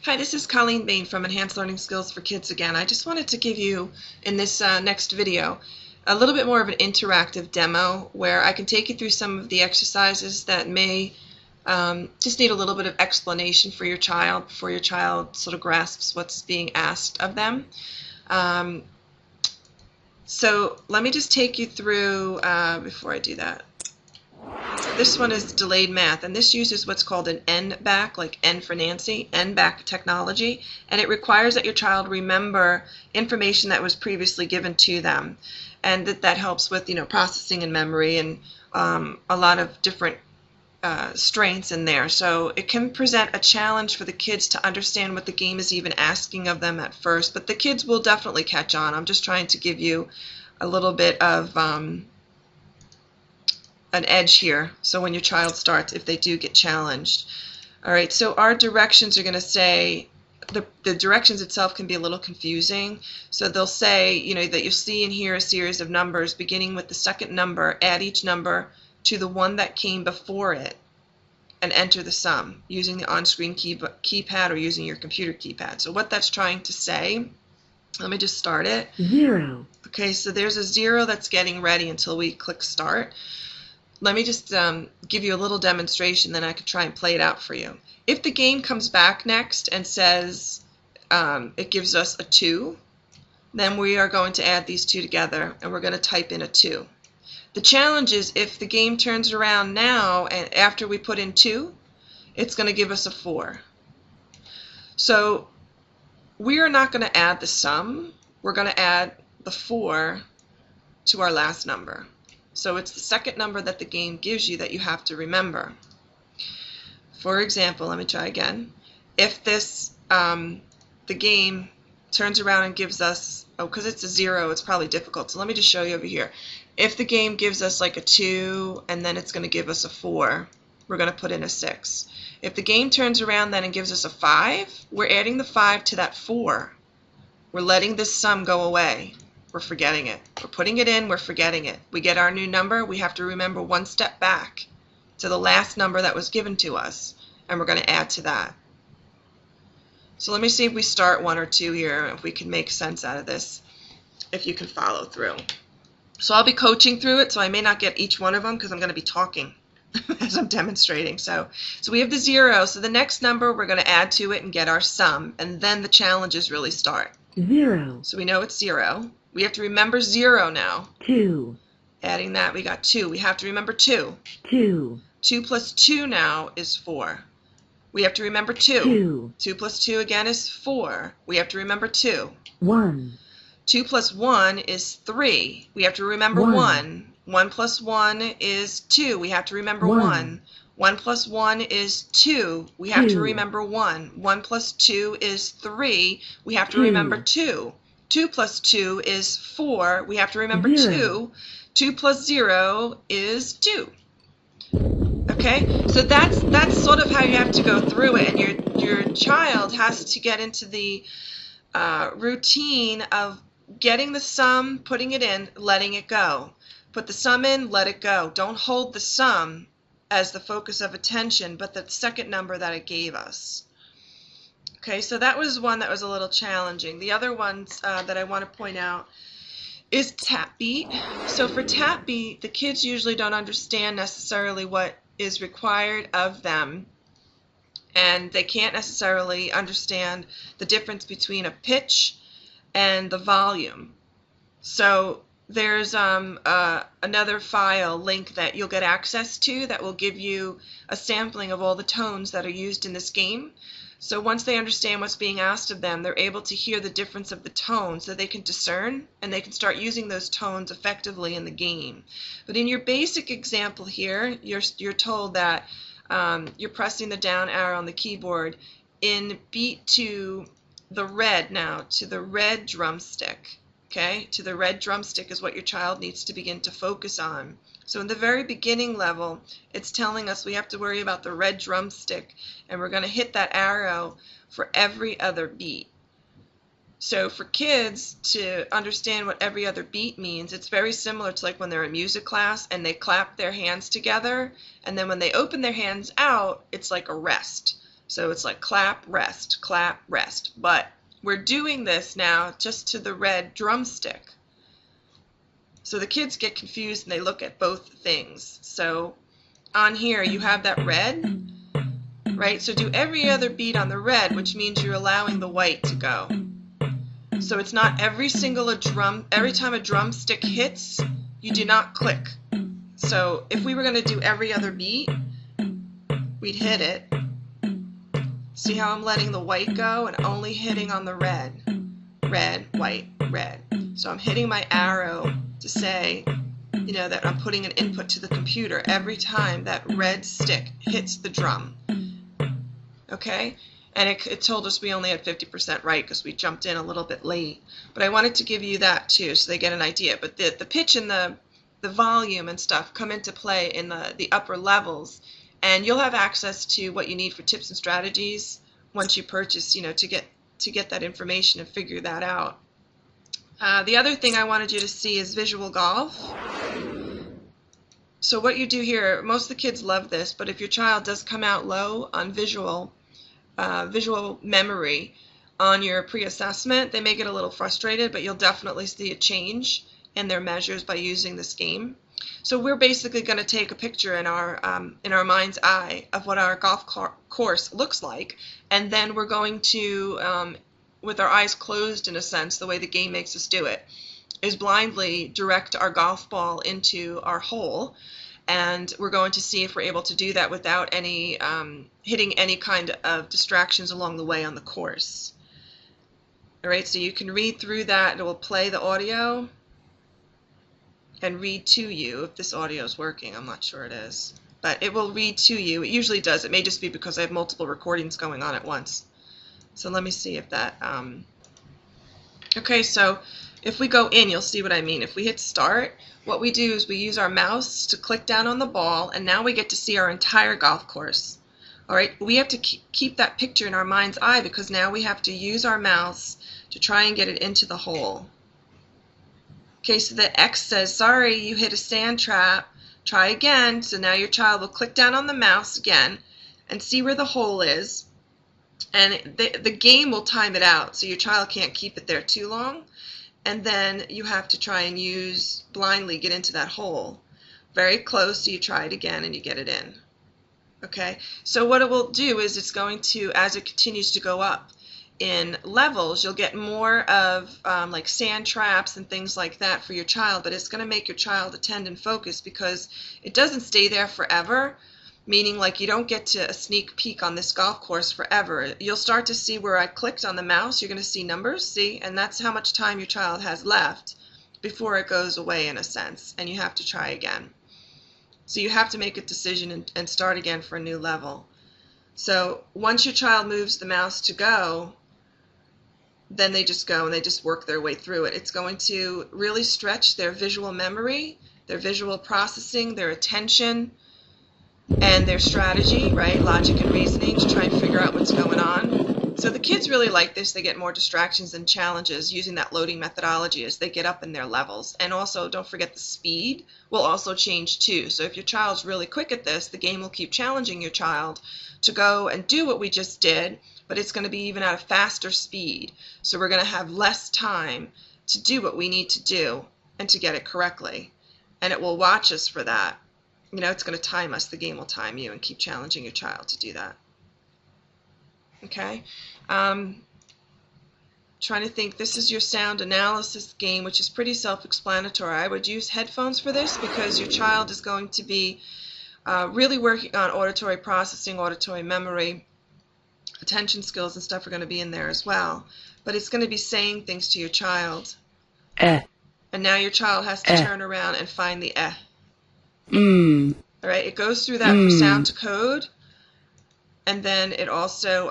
Hi, this is Colleen Bain from Enhanced Learning Skills for Kids again. I just wanted to give you, in this next video, a little bit more of an interactive demo where I can take you through some of the exercises that may just need a little bit of explanation for your child before your child sort of grasps what's being asked of them. So let me just take you through, before I do that. This one is delayed math, and this uses what's called an N-back, like N for Nancy, N-back technology, and it requires that your child remember information that was previously given to them, and that helps with, processing and memory and a lot of different strengths in there. So it can present a challenge for the kids to understand what the game is even asking of them at first, but the kids will definitely catch on. I'm just trying to give you a little bit of an edge here, so when your child starts, if they do get challenged. All right, so our directions are going to say, the directions itself can be a little confusing. So they'll say, that you'll see and hear a series of numbers beginning with the second number, add each number to the one that came before it, and enter the sum using the on-screen keypad or using your computer keypad. So what that's trying to say, let me just start it. 0. Okay, so there's a 0 that's getting ready until we click start. Let me just give you a little demonstration, then I can try and play it out for you. If the game comes back next and says it gives us a 2, then we are going to add these two together and we're going to type in a 2. The challenge is if the game turns around now and after we put in 2, it's going to give us a 4. So we are not going to add the sum, we're going to add the 4 to our last number. So it's the second number that the game gives you that you have to remember. For example, let me try again. If this, the game turns around and gives us, because it's a 0, it's probably difficult. So let me just show you over here. If the game gives us like a 2 and then it's going to give us a 4, we're going to put in a 6. If the game turns around then and gives us a 5, we're adding the 5 to that 4. We're letting this sum go away. We're forgetting it. We're putting it in, we're forgetting it. We get our new number, we have to remember one step back to the last number that was given to us, and we're going to add to that. So let me see if we start 1 or 2 here, if we can make sense out of this, if you can follow through. So I'll be coaching through it, so I may not get each one of them because I'm going to be talking as I'm demonstrating. So we have the 0, so the next number we're going to add to it and get our sum, and then the challenges really start. 0. So we know it's 0. We have to remember 0 now. 2. Adding that, we got 2. We have to remember 2. 2. 2 plus 2 now is 4. We have to remember 2. 2. 2 plus 2 again is 4. We have to remember 2. 1. 2 plus 1 is 3. We have to remember 1. 1 plus 1 is 2. We have to remember 1. 1 plus 1 is 2. We have to remember 1. 1 plus 2 is 3. We have to remember 2. 2 plus 2 is 4. We have to remember 2. 2 plus 0 is 2. Okay, so that's sort of how you have to go through it, and your child has to get into the routine of getting the sum, putting it in, letting it go. Put the sum in, let it go. Don't hold the sum as the focus of attention, but the second number that it gave us. Okay, so that was one that was a little challenging. The other ones that I want to point out is tap beat. So for tap beat, the kids usually don't understand necessarily what is required of them, and they can't necessarily understand the difference between a pitch and the volume. So there's another file link that you'll get access to that will give you a sampling of all the tones that are used in this game. So once they understand what's being asked of them, they're able to hear the difference of the tones so they can discern, and they can start using those tones effectively in the game. But in your basic example here, you're told that you're pressing the down arrow on the keyboard in beat to the red now, to the red drumstick. Okay, to the red drumstick is what your child needs to begin to focus on. So in the very beginning level, it's telling us we have to worry about the red drumstick, and we're going to hit that arrow for every other beat. So for kids to understand what every other beat means, it's very similar to like when they're in music class and they clap their hands together, and then when they open their hands out, it's like a rest. So it's like clap, rest, but we're doing this now just to the red drumstick. So the kids get confused and they look at both things. So on here you have that red, right? So do every other beat on the red, which means you're allowing the white to go. So it's not every time a drumstick hits, you do not click. So if we were going to do every other beat, we'd hit it. See how I'm letting the white go and only hitting on the red. Red, white, red. So I'm hitting my arrow to say, that I'm putting an input to the computer every time that red stick hits the drum. Okay? And it told us we only had 50% right because we jumped in a little bit late. But I wanted to give you that too so they get an idea. But the pitch and the volume and stuff come into play in the upper levels. And you'll have access to what you need for tips and strategies once you purchase, to get that information and figure that out. The other thing I wanted you to see is visual golf. So what you do here, most of the kids love this, but if your child does come out low on visual memory on your pre-assessment, they may get a little frustrated, but you'll definitely see a change in their measures by using this game. So we're basically going to take a picture in our mind's eye of what our golf course looks like, and then we're going to, with our eyes closed in a sense, the way the game makes us do it, is blindly direct our golf ball into our hole, and we're going to see if we're able to do that without any hitting any kind of distractions along the way on the course. All right, so you can read through that. It will play the audio and read to you. If this audio is working, I'm not sure it is, but it will read to you. It usually does. It may just be because I have multiple recordings going on at once. So let me see if that okay, so if we go in, you'll see what I mean. If we hit start, what we do is we use our mouse to click down on the ball, and now we get to see our entire golf course. All right, we have to keep that picture in our mind's eye because now we have to use our mouse to try and get it into the hole. Okay, so the X says, sorry, you hit a sand trap. Try again. So now your child will click down on the mouse again and see where the hole is. And the game will time it out, so your child can't keep it there too long. And then you have to try and blindly get into that hole. Very close, so you try it again and you get it in. Okay, so what it will do is it's going to, as it continues to go up in levels, you'll get more of like sand traps and things like that for your child, but it's going to make your child attend and focus because it doesn't stay there forever, meaning like you don't get to a sneak peek on this golf course forever. You'll start to see where I clicked on the mouse, you're going to see numbers, see, and that's how much time your child has left before it goes away in a sense, and you have to try again. So you have to make a decision and start again for a new level. So once your child moves the mouse to go, then they just go and they just work their way through it. It's going to really stretch their visual memory, their visual processing, their attention, and their strategy, right? Logic and reasoning to try and figure out what's going on. So the kids really like this. They get more distractions and challenges using that loading methodology as they get up in their levels. And also, don't forget the speed will also change too. So if your child's really quick at this, the game will keep challenging your child to go and do what we just did, but it's going to be even at a faster speed. So we're going to have less time to do what we need to do and to get it correctly. And it will watch us for that. You know, it's going to time us. The game will time you and keep challenging your child to do that. Okay? Trying to think, this is your sound analysis game, which is pretty self-explanatory. I would use headphones for this because your child is going to be really working on auditory processing, auditory memory, attention skills and stuff are going to be in there as well. But it's going to be saying things to your child. And now your child has to turn around and find the All right, it goes through that for sound to code, and then it also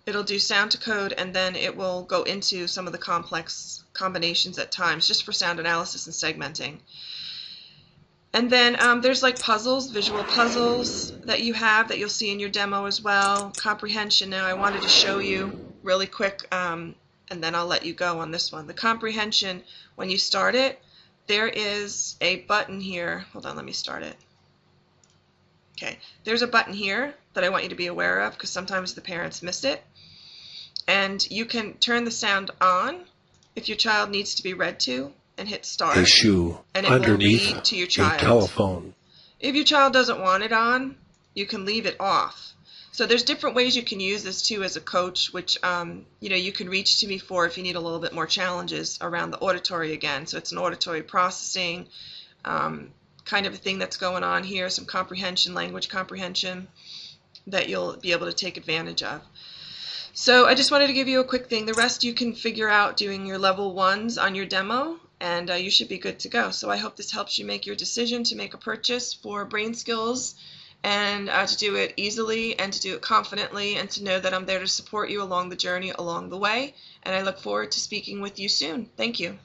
it'll do sound to code, and then it will go into some of the complex combinations at times, just for sound analysis and segmenting. And then there's like puzzles, visual puzzles that you have that you'll see in your demo as well. Comprehension. Now I wanted to show you really quick, and then I'll let you go on this one. The comprehension, when you start it, there is a button here. Hold on, let me start it. Okay, there's a button here that I want you to be aware of, because sometimes the parents miss it. And you can turn the sound on if your child needs to be read to, and hit start. A shoe and it underneath will read to your a child. telephone. If your child doesn't want it on, you can leave it off. So there's different ways you can use this too as a coach, which you can reach to me for if you need a little bit more challenges around the auditory again. So it's an auditory processing kind of a thing that's going on here, some comprehension, language comprehension that you'll be able to take advantage of. So I just wanted to give you a quick thing. The rest you can figure out doing your level 1s on your demo, and you should be good to go. So I hope this helps you make your decision to make a purchase for BrainSkills, and to do it easily and to do it confidently, and to know that I'm there to support you along the journey, along the way. And I look forward to speaking with you soon. Thank you.